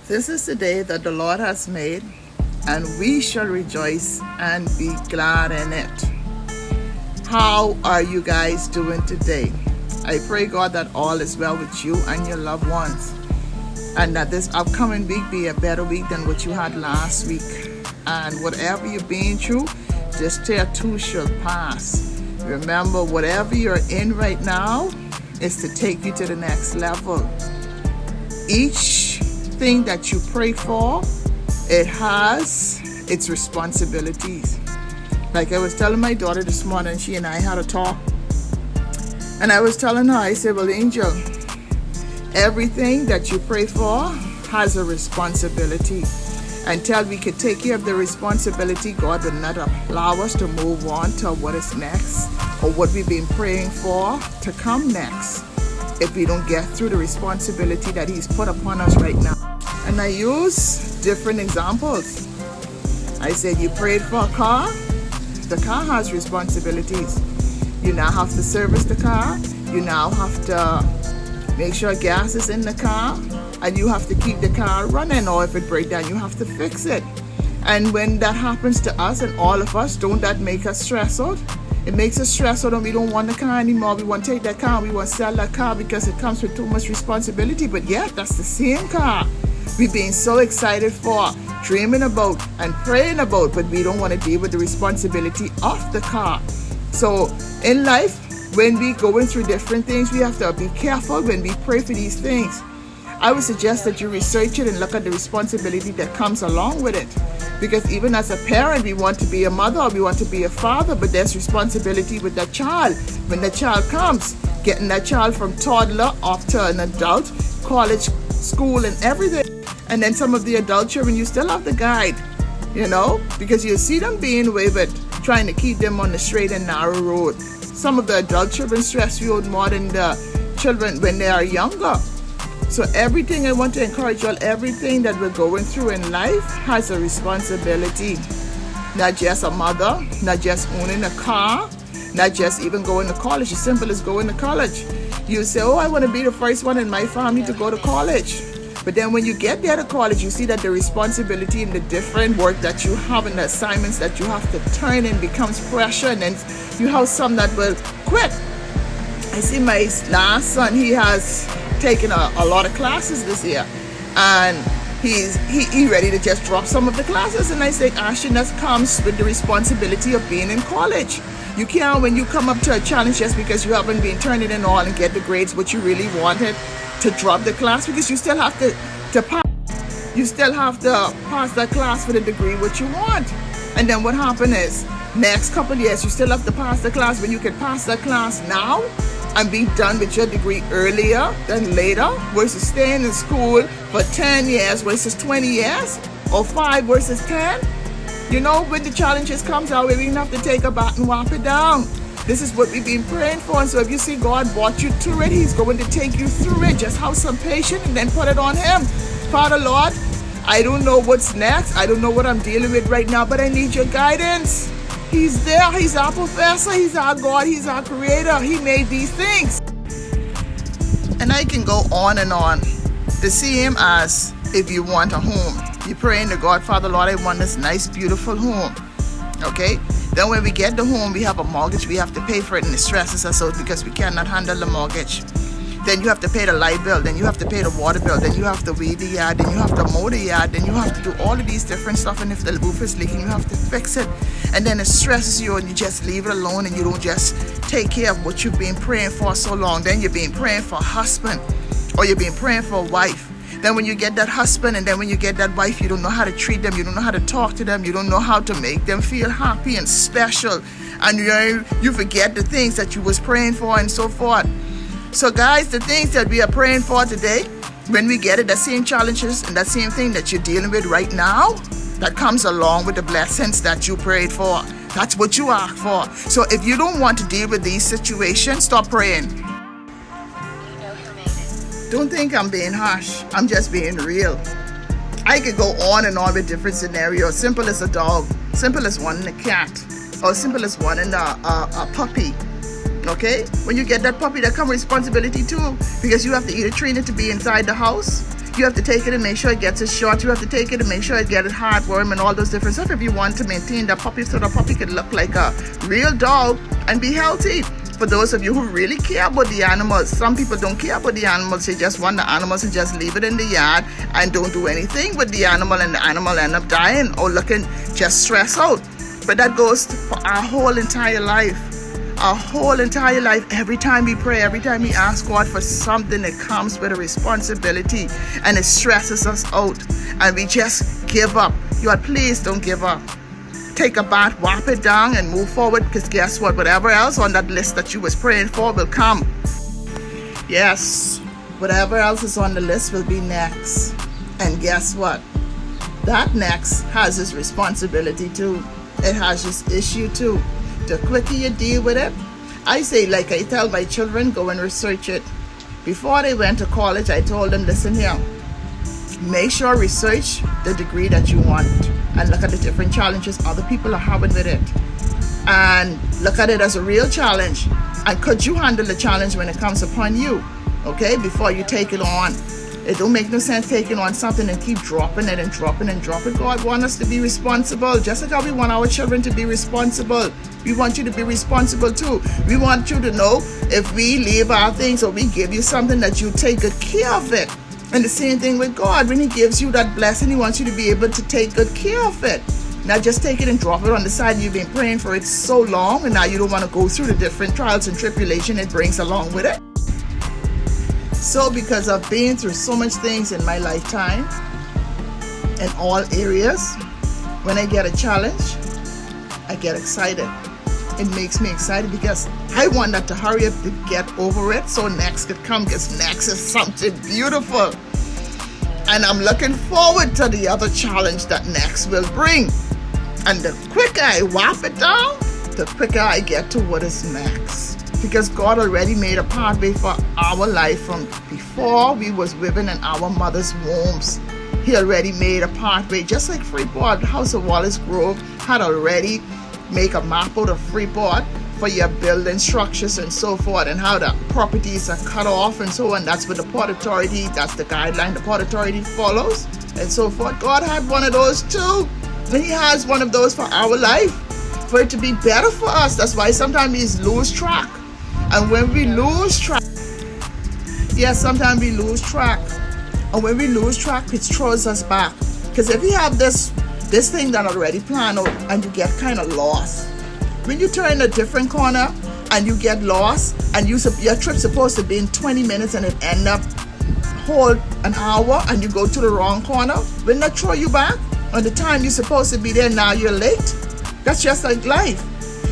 This is the day that the Lord has made, and we shall rejoice and be glad in it. How are you guys doing today? I pray, God, that all is well with you and your loved ones, and that this upcoming week be a better week than what you had last week. And whatever you're being through, this tear too shall pass. Remember, whatever you're in right now is to take you to the next level. Each thing that you pray for, it has its responsibilities. Like I was telling my daughter this morning, she and I had a talk, and I was telling her, I said, well, Angel, everything that you pray for has a responsibility. Until we could take care of the responsibility, God will not allow us to move on to what is next or what we've been praying for to come next if we don't get through the responsibility that He's put upon us right now. And I use different examples. I said, you prayed for a car. The car has responsibilities. You now have to service the car. You now have to make sure gas is in the car. And you have to keep the car running, or if it breaks down, you have to fix it. And when that happens to us, and all of us, don't that make us stressed out? It makes us stressed out, and we don't want the car anymore. We want to take that car, we want to sell that car because it comes with too much responsibility. But yet, that's the same car we've been so excited for, dreaming about and praying about, but we don't want to deal with the responsibility of the car. So in life, when we going through different things, we have to be careful when we pray for these things. I would suggest that you research it and look at the responsibility that comes along with it. Because even as a parent, we want to be a mother or we want to be a father, but there's responsibility with that child. When the child comes, getting that child from toddler up to an adult, college, school, and everything. And then some of the adult children, you still have to guide, because you see them being wayward, trying to keep them on the straight and narrow road. Some of the adult children stress you out more than the children when they are younger. So everything, I want to encourage you all, everything that we're going through in life has a responsibility. Not just a mother, not just owning a car, not just even going to college. As simple as going to college. You say, oh, I want to be the first one in my family to go to college. But then when you get there to college, you see that the responsibility and the different work that you have and the assignments that you have to turn in becomes pressure, and then you have some that will quit. I see my last son, he has taken a lot of classes this year, and he ready to just drop some of the classes. And I say, Ashton, that comes with the responsibility of being in college. You can't, when you come up to a challenge just because you haven't been turning in all and get the grades what you really wanted, to drop the class, because you still have to pass. You still have to pass that class for the degree what you want. And then what happened is, next couple of years, you still have to pass the class. When you can pass that class now and be done with your degree earlier than later, versus staying in school for 10 years versus 20 years, or 5 versus 10. When the challenges comes our way, we have to take a bat and whop it down. This is what we've been praying for. And so if you see God brought you through it, He's going to take you through it. Just have some patience and then put it on Him. Father, Lord, I don't know what's next. I don't know what I'm dealing with right now, but I need your guidance. He's there. He's our professor. He's our God. He's our creator. He made these things. And I can go on and on. The same as if you want a home. You're praying to God, Father, Lord, I want this nice, beautiful home. Okay? Then when we get the home, we have a mortgage. We have to pay for it, and it stresses us out because we cannot handle the mortgage. Then you have to pay the light bill. Then you have to pay the water bill. Then you have to weed the yard. Then you have to mow the yard. Then you have to do all of these different stuff. And if the roof is leaking, you have to fix it. And then it stresses you, and you just leave it alone, and you don't just take care of what you've been praying for so long. Then you've been praying for a husband, or you've been praying for a wife. Then when you get that husband, and then when you get that wife, you don't know how to treat them. You don't know how to talk to them. You don't know how to make them feel happy and special. And you forget the things that you was praying for and so forth. So guys, the things that we are praying for today, when we get it, the same challenges and that same thing that you're dealing with right now, that comes along with the blessings that you prayed for. That's what you asked for. So if you don't want to deal with these situations, stop praying. Don't think I'm being harsh. I'm just being real. I could go on and on with different scenarios. Simple as a dog, simple as one in a cat, or simple as one in a puppy. Okay? When you get that puppy, there comes responsibility too, because you have to either train it to be inside the house, You have to take it and make sure it gets its shot. You have to take it and make sure it gets heartworm and all those different stuff if you want to maintain that puppy so the puppy can look like a real dog and be healthy. For those of you who really care about the animals, some people don't care about the animals. They just want the animals and just leave it in the yard and don't do anything with the animal, and the animal end up dying or looking just stressed out. But that goes for our whole entire life. Our whole entire life. Every time we pray, every time we ask God for something, it comes with a responsibility and it stresses us out and we just give up. God, please don't give up. Take a bath, wipe it down and move forward, because guess what? Whatever else on that list that you was praying for will come. Yes, whatever else is on the list will be next. And guess what? That next has its responsibility too. It has its issue too. The quicker you deal with it, I say, like I tell my children, go and research it. Before they went to college, I told them, listen here, make sure research the degree that you want and look at the different challenges other people are having with it, and look at it as a real challenge, and could you handle the challenge when it comes upon you, okay, before you take it on. It don't make no sense taking on something and keep dropping it and dropping and dropping. God wants us to be responsible, just like how we want our children to be responsible. We want you to be responsible too. We want you to know if we leave our things or we give you something, that you take good care of it. And the same thing with God. When he gives you that blessing, he wants you to be able to take good care of it. Not just take it and drop it on the side. You've been praying for it so long and now you don't want to go through the different trials and tribulation it brings along with it. So because I've been through so much things in my lifetime, in all areas, when I get a challenge, I get excited. It makes me excited because I want that to hurry up to get over it so next could come, because next is something beautiful. And I'm looking forward to the other challenge that next will bring. And the quicker I whop it down, the quicker I get to what is next. Because God already made a pathway for our life from before we was living in our mother's wombs. He already made a pathway, just like Freeport, House of Wallace Grove had already make a map out of Freeport for your building structures and so forth, and how the properties are cut off and so on. That's what the Port Authority, that's the guideline the Port Authority follows and so forth. God had one of those too, and he has one of those for our life, for it to be better for us. That's why sometimes we lose track. And when we lose track, yes, sometimes we lose track. And when we lose track, it throws us back. Because if you have this thing that already planned out and you get kind of lost, when you turn a different corner and you get lost, and your trip's supposed to be in 20 minutes and it end up whole an hour and you go to the wrong corner, wouldn't that throw you back? On the time you're supposed to be there, now you're late. That's just like life.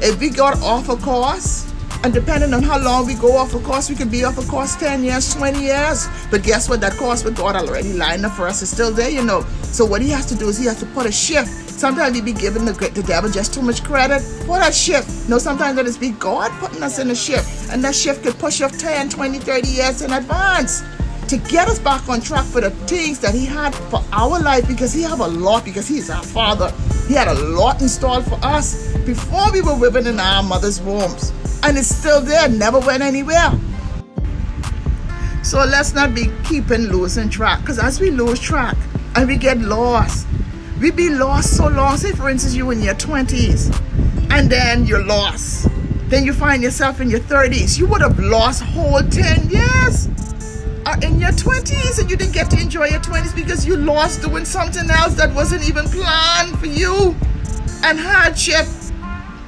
If we got off a course, and depending on how long we go off a course, we could be off a course 10 years, 20 years. But guess what? That course with God already lined up for us is still there, you know. So what he has to do is he has to put a shift. Sometimes we be giving the devil just too much credit for that shift. No, sometimes it is be God putting us in a shift. And that shift could push us 10, 20, 30 years in advance to get us back on track for the things that he had for our life, because he have a lot, because he is our Father. He had a lot installed for us before we were living in our mother's wombs. And it's still there, never went anywhere. So let's not be losing track, because as we lose track and we get lost, we be lost so long. Say for instance, you in your 20s and then you're lost. Then you find yourself in your 30s. You would have lost whole 10 years in your 20s, and you didn't get to enjoy your 20s because you lost doing something else that wasn't even planned for you, and hardship.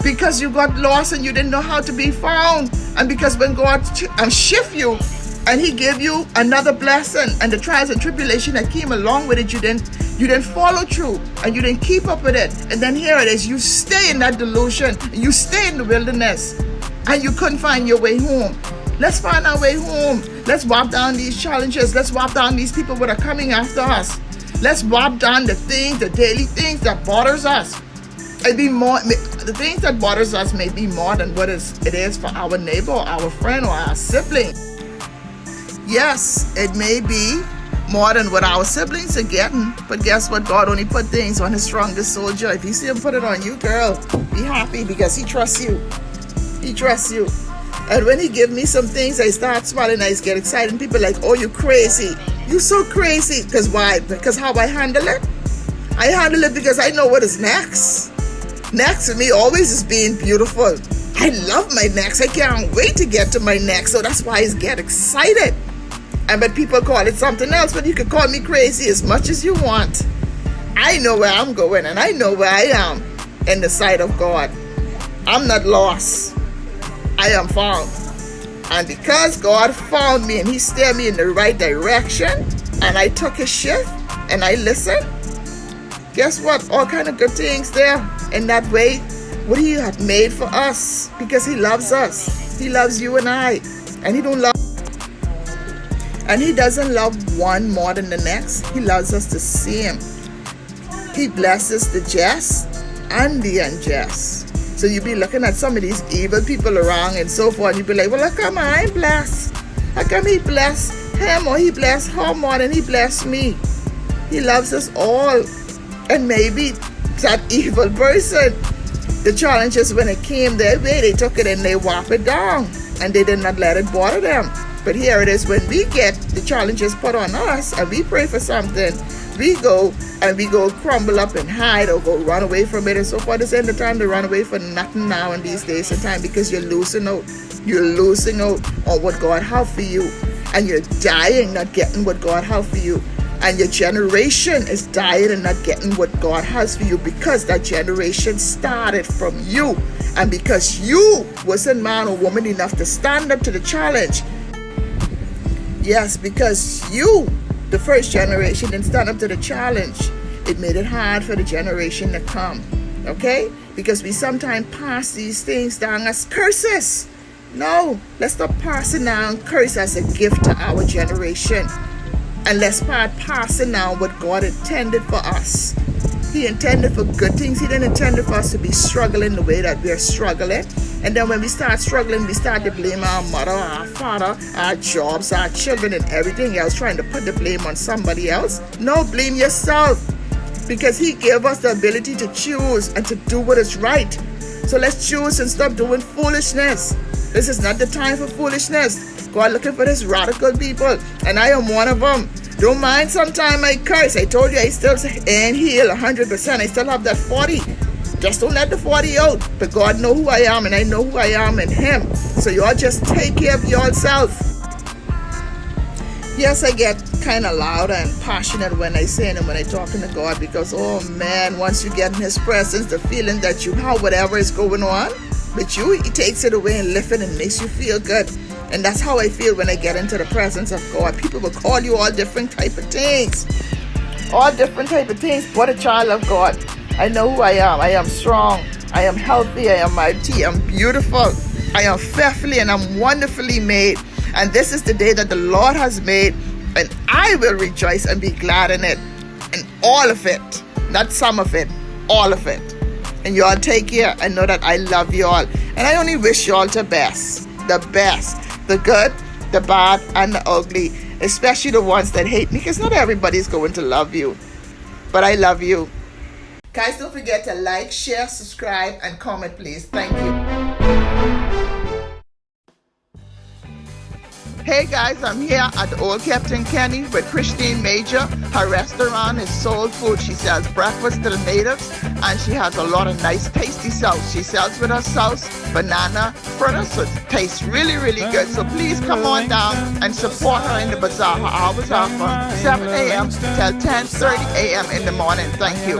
Because you got lost and you didn't know how to be found. And because when God shift you and he gave you another blessing, and the trials and tribulation that came along with it, you didn't follow through and you didn't keep up with it. And then here it is, you stay in that delusion, you stay in the wilderness, and you couldn't find your way home. Let's find our way home. Let's wipe down these challenges. Let's wipe down these people that are coming after us. Let's wipe down the things, the daily things that bothers us. The things that bothers us may be more than what it is for our neighbor, or our friend, or our sibling. Yes, it may be more than what our siblings are getting, but guess what? God only put things on his strongest soldier. If you see him put it on you, girl, be happy, because he trusts you. He trusts you. And when he give me some things, I start smiling, I get excited. And people are like, oh, you crazy. You so crazy. Because why? Because how I handle it? I handle it because I know what is next. Next for me always is being beautiful. I love my next. I can't wait to get to my next. So that's why I get excited. And but people call it something else, but you can call me crazy as much as you want. I know where I'm going and I know where I am in the sight of God. I'm not lost. I am found. And because God found me and He steered me in the right direction, and I took His shift and I listened, guess what? All kind of good things there. In that way, what He had made for us, because He loves us. He loves you and I. And He don't love, and He doesn't love one more than the next. He loves us the same. He blesses the just and the unjust. So you be looking at some of these evil people around and so forth, and you be like, well, how come I ain't blessed? How come He blessed him or He blessed her more than He blessed me? He loves us all. And maybe that evil person, the challenges when it came their way, they took it and they whop it down, and they did not let it bother them. But here it is, when we get the challenges put on us and we pray for something, we go crumble up and hide or go run away from it and so forth. It's in the time to run away for nothing now in these days and time, because you're losing out. You're losing out on what God has for you, and you're dying not getting what God has for you. And your generation is dying and not getting what God has for you, because that generation started from you. And because you wasn't man or woman enough to stand up to the challenge. Yes, because you, the first generation, didn't stand up to the challenge. It made it hard for the generation to come. Okay? Because we sometimes pass these things down as curses. No, let's stop passing down curse as a gift to our generation. And let's start passing down what God intended for us. He intended for good things. He didn't intend for us to be struggling the way that we're struggling. And then when we start struggling, we start to blame our mother, our father, our jobs, our children, and everything else, trying to put the blame on somebody else. No, blame yourself. Because He gave us the ability to choose and to do what is right. So let's choose and stop doing foolishness. This is not the time for foolishness. God looking for this radical people, and I am one of them. Don't mind sometime I curse. I told you I still ain't healed 100%. I still have that 40. Just don't let the 40 out. But God know who I am, and I know who I am in Him. So y'all just take care of yourself. Yes, I get kind of loud and passionate when I say it and when I talking to God, because oh man, once you get in His presence, the feeling that you have whatever is going on with you, He takes it away and lifts it and makes you feel good. And that's how I feel when I get into the presence of God. People will call you all different type of things. All different type of things, but a child of God. I know who I am. I am strong. I am healthy. I am mighty. I'm beautiful. I am fearfully and I'm wonderfully made. And this is the day that the Lord has made. And I will rejoice and be glad in it. And all of it. Not some of it. All of it. And y'all take care and know that I love y'all. And I only wish y'all the best. The best. The good, the bad, and the ugly, especially the ones that hate me, because not everybody's going to love you, but I love you. Guys, don't forget to like, share, subscribe, and comment, please. Thank you. Hey guys, I'm here at the Old Captain Kenny with Christine Major. Her restaurant is soul food. She sells breakfast to the natives, and she has a lot of nice tasty sauce. She sells with her sauce banana fritters, so it tastes really, really good. So please come on down and support her in the bazaar. Her hours are from 7 a.m. till 10:30 a.m. in the morning. Thank you.